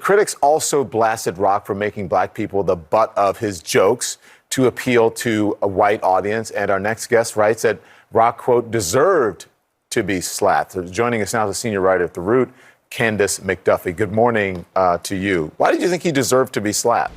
critics also blasted Rock for making black people the butt of his jokes to appeal to a white audience. And our next guest writes that Rock, quote, deserved to be slapped. So joining us now is the senior writer at The Root, Candace McDuffie. Good morning to you. Why did you think he deserved to be slapped?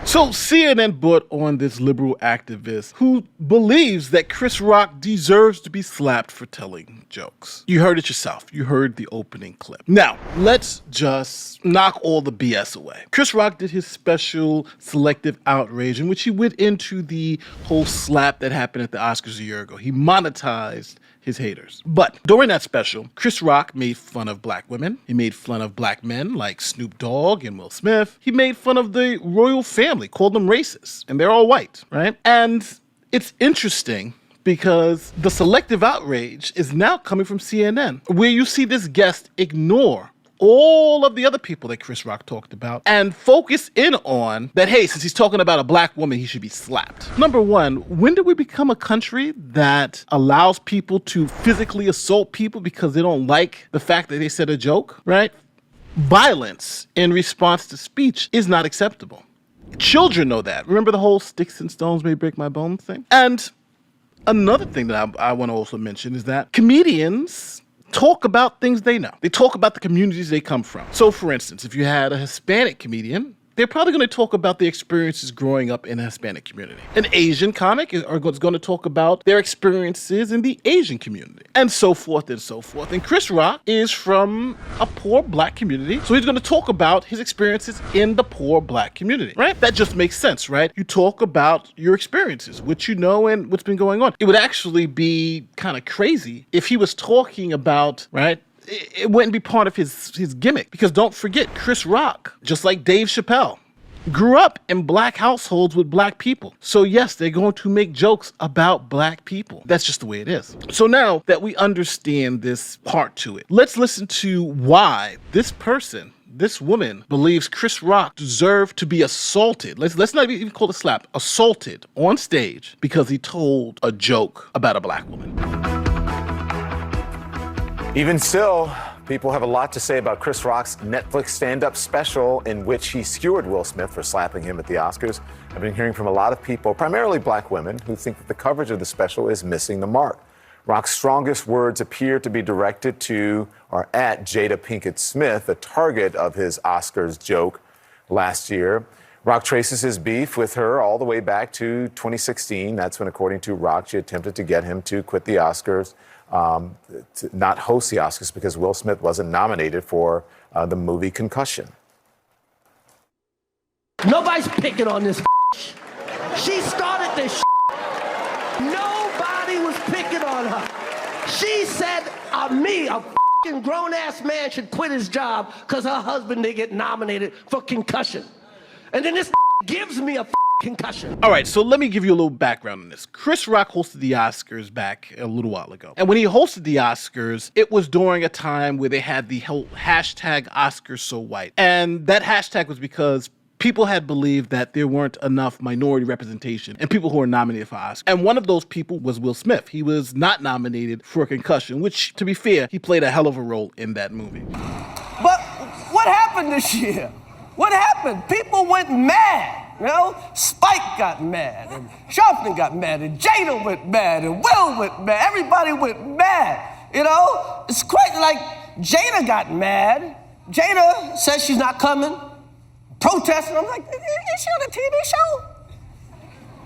So CNN brought on this liberal activist who believes that Chris Rock deserves to be slapped for telling jokes. You heard it yourself. You heard the opening clip. Now, let's just knock all the BS away. Chris Rock did his special Selective Outrage in which he went into the whole slap that happened at the Oscars a year ago. He monetized his haters. But during that special, Chris Rock made fun of black women. He made fun of black men like Snoop Dogg and Will Smith. He made fun of the royal family, called them racist, and they're all white, right? And it's interesting because the Selective Outrage is now coming from CNN, where you see this guest ignore all of the other people that Chris Rock talked about and focus in on that, hey, since he's talking about a black woman, he should be slapped. Number one, when did we become a country that allows people to physically assault people because they don't like the fact that they said a joke, right? Violence in response to speech is not acceptable. Children know that. Remember the whole sticks and stones may break my bones thing? And another thing that I want to also mention is that comedians talk about things they know. They talk about the communities they come from. So for instance, if you had a Hispanic comedian, they're probably going to talk about their experiences growing up in a Hispanic community. An Asian comic is going to talk about their experiences in the Asian community, and so forth and so forth. And Chris Rock is from a poor black community, so he's going to talk about his experiences in the poor black community, right? That just makes sense, right? You talk about your experiences, what you know and what's been going on. It would actually be kind of crazy if he was talking about, right, it wouldn't be part of his gimmick. Because don't forget, Chris Rock, just like Dave Chappelle, grew up in black households with black people. So yes, they're going to make jokes about black people. That's just the way it is. So now that we understand this part to it, let's listen to why this person, this woman, believes Chris Rock deserved to be assaulted. Let's not even call it slap, assaulted on stage because he told a joke about a black woman. Even still, people have a lot to say about Chris Rock's Netflix stand-up special in which he skewered Will Smith for slapping him at the Oscars. I've been hearing from a lot of people, primarily black women, who think that the coverage of the special is missing the mark. Rock's strongest words appear to be directed to or at Jada Pinkett Smith, the target of his Oscars joke last year. Rock traces his beef with her all the way back to 2016. That's when, according to Rock, she attempted to get him to quit the Oscars, to not host the Oscars because Will Smith wasn't nominated for the movie Concussion. Nobody's picking on this. She started this. Nobody was picking on her. She said, me, a grown-ass man, should quit his job because her husband didn't get nominated for Concussion. And then this gives me a concussion. All right, so let me give you a little background on this. Chris Rock hosted the Oscars back a little while ago. And when he hosted the Oscars, it was during a time where they had the whole hashtag Oscars so white. And that hashtag was because people had believed that there weren't enough minority representation and people who were nominated for Oscars. And one of those people was Will Smith. He was not nominated for Concussion, which, to be fair, he played a hell of a role in that movie. But what happened this year? What happened? People went mad. You know, Spike got mad, and Sharpton got mad, and Jada went mad, and Will went mad. Everybody went mad. You know, it's quite like Jada got mad. Jada says she's not coming, protesting. I'm like, is she on a TV show?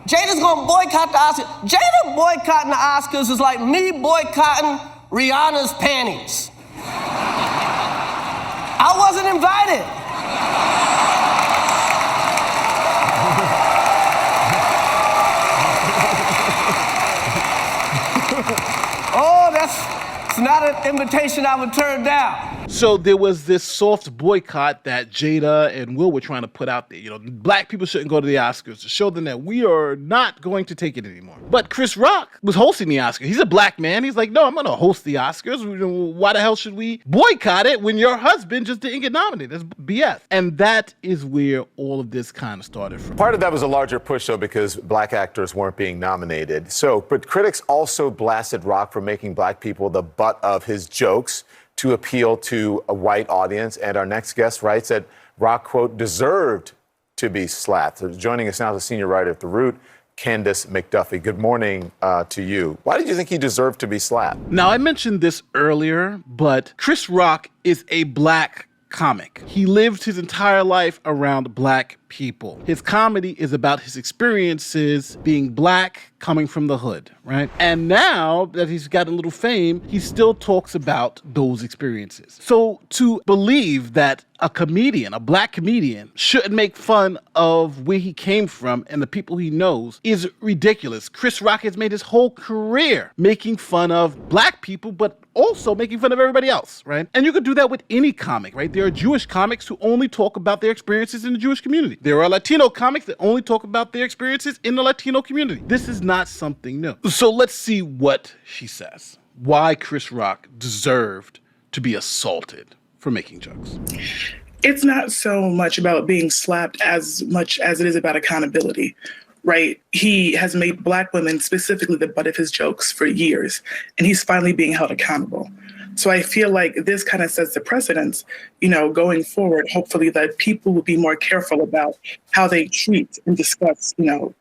Jada's gonna boycott the Oscars. Jada boycotting the Oscars is like me boycotting Rihanna's panties. I wasn't invited. Oh, that's not an invitation I would turn down. So there was this soft boycott that Jada and Will were trying to put out there. Black people shouldn't go to the Oscars, to show them that we are not going to take it anymore. But Chris Rock was hosting the Oscars. He's a black man. He's like, no, I'm going to host the Oscars. Why the hell should we boycott it when your husband just didn't get nominated? That's BS. And that is where all of this kind of started from. Part of that was a larger push, though, because black actors weren't being nominated. But critics also blasted Rock for making black people the butt of his jokes to appeal to a white audience. And our next guest writes that Rock, quote, deserved to be slapped. So joining us now is a senior writer at The Root, Candace McDuffie. Good morning to you. Why did you think he deserved to be slapped? Now, I mentioned this earlier, but Chris Rock is a black comic. He lived his entire life around black people. His comedy is about his experiences being black, coming from the hood, right? And now that he's gotten a little fame, he still talks about those experiences. So to believe that a comedian, a black comedian, shouldn't make fun of where he came from and the people he knows is ridiculous. Chris Rock has made his whole career making fun of black people, but also making fun of everybody else, right? And you could do that with any comic, right? There are Jewish comics who only talk about their experiences in the Jewish community. There are Latino comics that only talk about their experiences in the Latino community. This is not something new. So let's see what she says. Why Chris Rock deserved to be assaulted for making jokes. It's not so much about being slapped as much as it is about accountability, right? He has made black women specifically the butt of his jokes for years, and he's finally being held accountable. So I feel like this kind of sets the precedence, going forward, hopefully that people will be more careful about how they treat and discuss,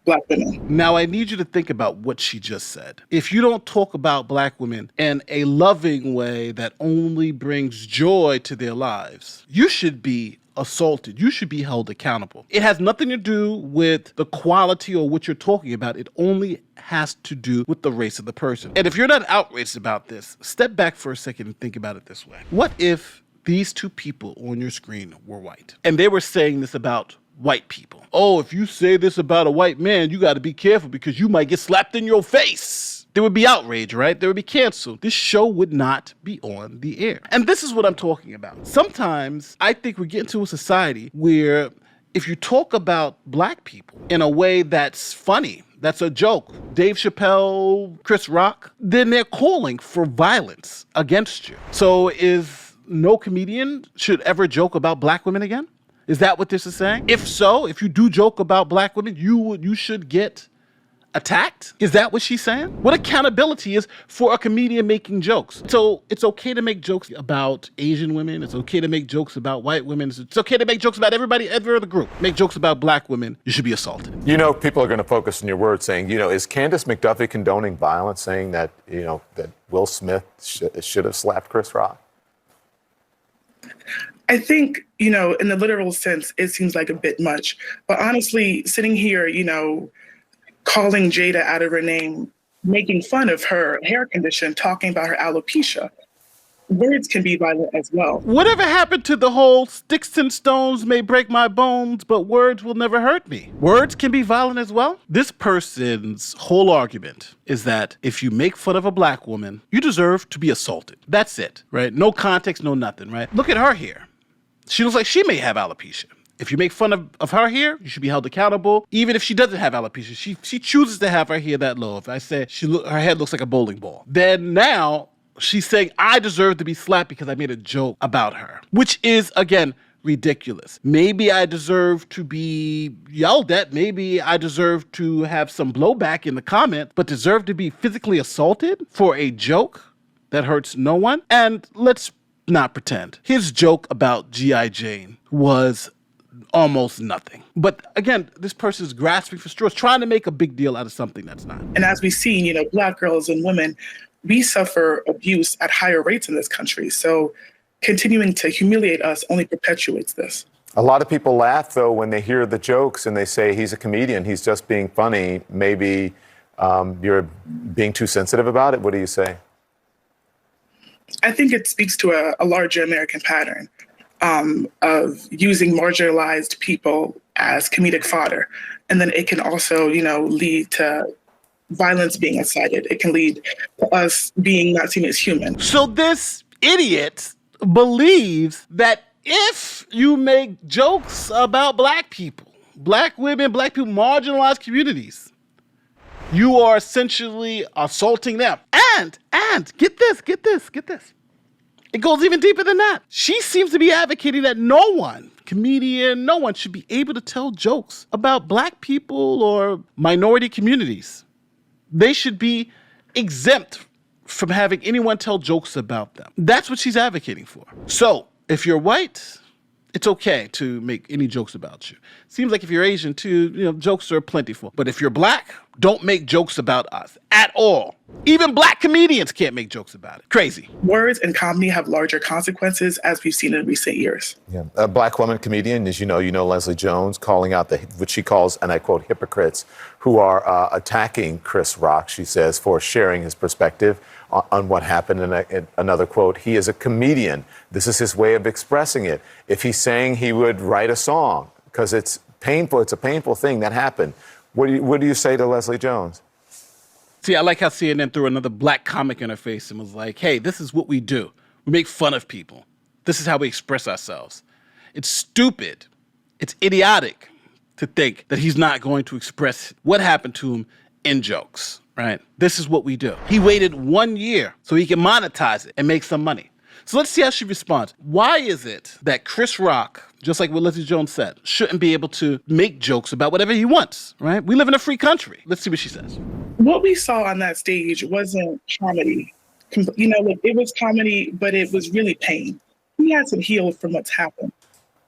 black women. Now, I need you to think about what she just said. If you don't talk about black women in a loving way that only brings joy to their lives, you should be assaulted. You should be held accountable. It has nothing to do with the quality or what you're talking about. It only has to do with the race of the person. And if you're not outraged about this, step back for a second and think about it this way. What if these two people on your screen were white and they were saying this about white people? Oh, if you say this about a white man, you got to be careful because you might get slapped in your face. There would be outrage, right? There would be canceled. This show would not be on the air. And this is what I'm talking about. Sometimes I think we get into a society where if you talk about black people in a way that's funny, that's a joke, Dave Chappelle, Chris Rock, then they're calling for violence against you. So is no comedian should ever joke about black women again? Is that what this is saying? If so, if you do joke about black women, you should get attacked? Is that what she's saying? What accountability is for a comedian making jokes? So it's okay to make jokes about Asian women. It's okay to make jokes about white women. It's okay to make jokes about every other group. Make jokes about black women. You should be assaulted. People are going to focus on your words saying, is Candace McDuffie condoning violence, saying that, that Will Smith should have slapped Chris Rock? I think, in the literal sense, it seems like a bit much. But honestly, sitting here, calling Jada out of her name, making fun of her hair condition, talking about her alopecia. Words can be violent as well. Whatever happened to the whole sticks and stones may break my bones, but words will never hurt me? Words can be violent as well? This person's whole argument is that if you make fun of a black woman, you deserve to be assaulted. That's it, right? No context, no nothing, right? Look at her hair. She looks like she may have alopecia. If you make fun of her hair, you should be held accountable. Even if she doesn't have alopecia, she chooses to have her hair that low. If I say her head looks like a bowling ball, then now she's saying I deserve to be slapped because I made a joke about her, which is, again, ridiculous. Maybe I deserve to be yelled at. Maybe I deserve to have some blowback in the comment, but deserve to be physically assaulted for a joke that hurts no one? And let's not pretend. His joke about G.I. Jane was almost nothing. But again, this person is grasping for straws, trying to make a big deal out of something that's not. And as we've seen, black girls and women, we suffer abuse at higher rates in this country. So continuing to humiliate us only perpetuates this. A lot of people laugh, though, when they hear the jokes and they say he's a comedian, he's just being funny. Maybe you're being too sensitive about it. What do you say? I think it speaks to a larger American pattern of using marginalized people as comedic fodder. And then it can also, lead to violence being incited. It can lead to us being not seen as human. So this idiot believes that if you make jokes about black people, black women, black people, marginalized communities, you are essentially assaulting them. And get this. It goes even deeper than that. She seems to be advocating that no one should be able to tell jokes about black people or minority communities. They should be exempt from having anyone tell jokes about them. That's what she's advocating for. So if you're white, it's okay to make any jokes about you. Seems like if you're Asian too, jokes are plentiful. But if you're black, don't make jokes about us at all. Even black comedians can't make jokes about it. Crazy. Words in comedy have larger consequences, as we've seen in recent years. Yeah. A black woman comedian, as you know Leslie Jones, calling out what she calls, and I quote, hypocrites who are attacking Chris Rock, she says, for sharing his perspective on what happened. And another quote, he is a comedian. This is his way of expressing it. If he's saying he would write a song, because it's painful, it's a painful thing that happened. What do you say to Leslie Jones? See, I like how CNN threw another black comic in her face and was like, hey, this is what we do. We make fun of people. This is how we express ourselves. It's stupid. It's idiotic to think that he's not going to express what happened to him in jokes, right? This is what we do. He waited 1 year so he can monetize it and make some money. So let's see how she responds. Why is it that Chris Rock, just like what Leslie Jones said, shouldn't be able to make jokes about whatever he wants, right? We live in a free country. Let's see what she says. What we saw on that stage wasn't comedy. It was comedy, but it was really pain. He had to heal from what's happened.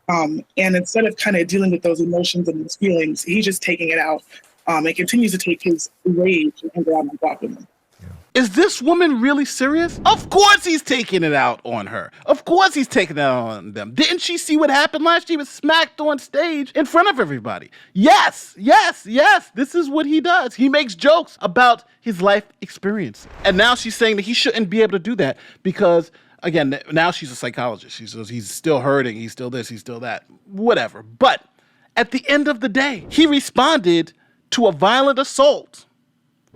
And instead of kind of dealing with those emotions and those feelings, he's just taking it out and continues to take his rage and anger out on black women. Is this woman really serious? Of course he's taking it out on her. Of course he's taking it out on them. Didn't she see what happened last year? He was smacked on stage in front of everybody. Yes. This is what he does. He makes jokes about his life experience. And now she's saying that he shouldn't be able to do that because, again, now she's a psychologist. She says he's still hurting, he's still this, he's still that, whatever. But at the end of the day, he responded to a violent assault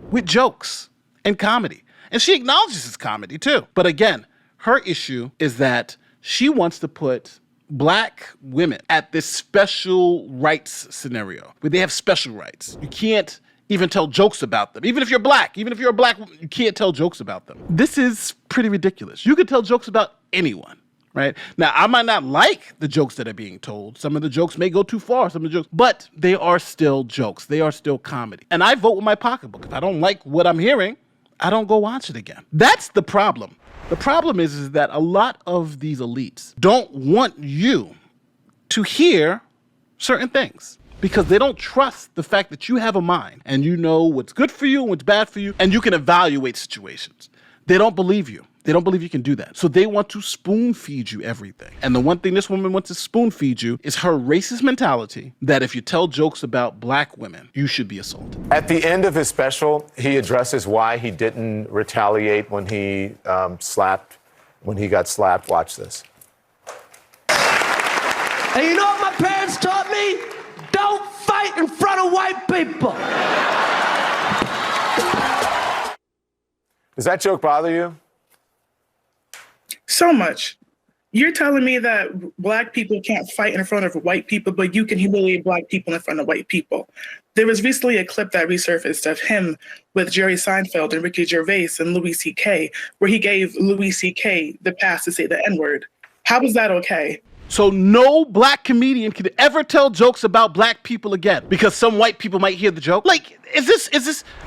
with jokes and comedy. And she acknowledges it's comedy too. But again, her issue is that she wants to put black women at this special rights scenario where they have special rights. You can't even tell jokes about them. Even if you're black, even if you're a black woman, you can't tell jokes about them. This is pretty ridiculous. You can tell jokes about anyone, right? Now, I might not like the jokes that are being told. Some of the jokes may go too far, some of the jokes, but they are still jokes. They are still comedy. And I vote with my pocketbook. If I don't like what I'm hearing, I don't go watch it again. That's the problem. The problem is that a lot of these elites don't want you to hear certain things because they don't trust the fact that you have a mind and you know what's good for you and what's bad for you, and you can evaluate situations. They don't believe you. They don't believe you can do that. So they want to spoon feed you everything. And the one thing this woman wants to spoon feed you is her racist mentality that if you tell jokes about black women, you should be assaulted. At the end of his special, he addresses why he didn't retaliate when he got slapped. Watch this. And you know what my parents taught me? Don't fight in front of white people. Does that joke bother you? So much. You're telling me that black people can't fight in front of white people, but you can humiliate black people in front of white people. There was recently a clip that resurfaced of him with Jerry Seinfeld and Ricky Gervais and Louis C.K., where he gave Louis C.K. the pass to say the N-word. How is that okay? So no black comedian can ever tell jokes about black people again because some white people might hear the joke. Like,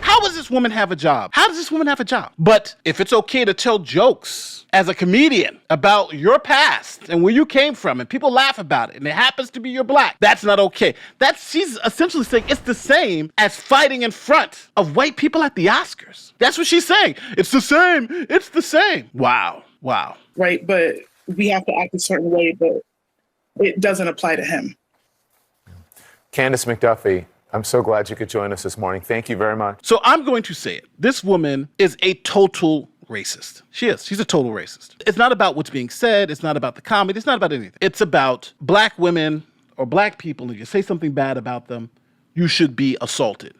how does this woman have a job? How does this woman have a job? But if it's okay to tell jokes as a comedian about your past and where you came from and people laugh about it and it happens to be you're black, that's not okay. She's essentially saying it's the same as fighting in front of white people at the Oscars. That's what she's saying. It's the same. It's the same. Wow. Right, but we have to act a certain way, but it doesn't apply to him. Candace McDuffie, I'm so glad you could join us this morning. Thank you very much. So I'm going to say it. This woman is a total racist. She is. She's a total racist. It's not about what's being said. It's not about the comedy. It's not about anything. It's about black women or black people. If you say something bad about them, you should be assaulted.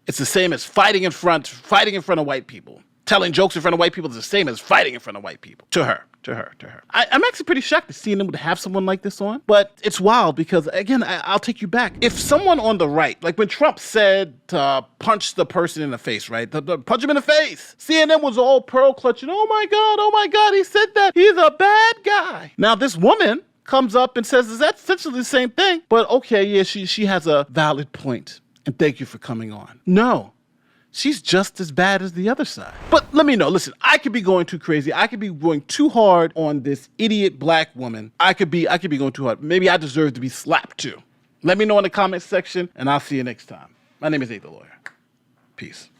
It's the same as fighting in front of white people. telling jokes in front of white people is the same as fighting in front of white people. To her. I'm actually pretty shocked to see them to have someone like this on. But it's wild because, again, I'll take you back. If someone on the right, like when Trump said to punch the person in the face, right? Punch him in the face. CNN was all pearl clutching. Oh my God, he said that. He's a bad guy. Now this woman comes up and says, is that essentially the same thing? But okay, yeah, she has a valid point. And thank you for coming on. No. She's just as bad as the other side. But let me know. Listen, I could be going too crazy. I could be going too hard on this idiot black woman. I could be going too hard. Maybe I deserve to be slapped too. Let me know in the comments section, and I'll see you next time. My name is Abe the Lawyer. Peace.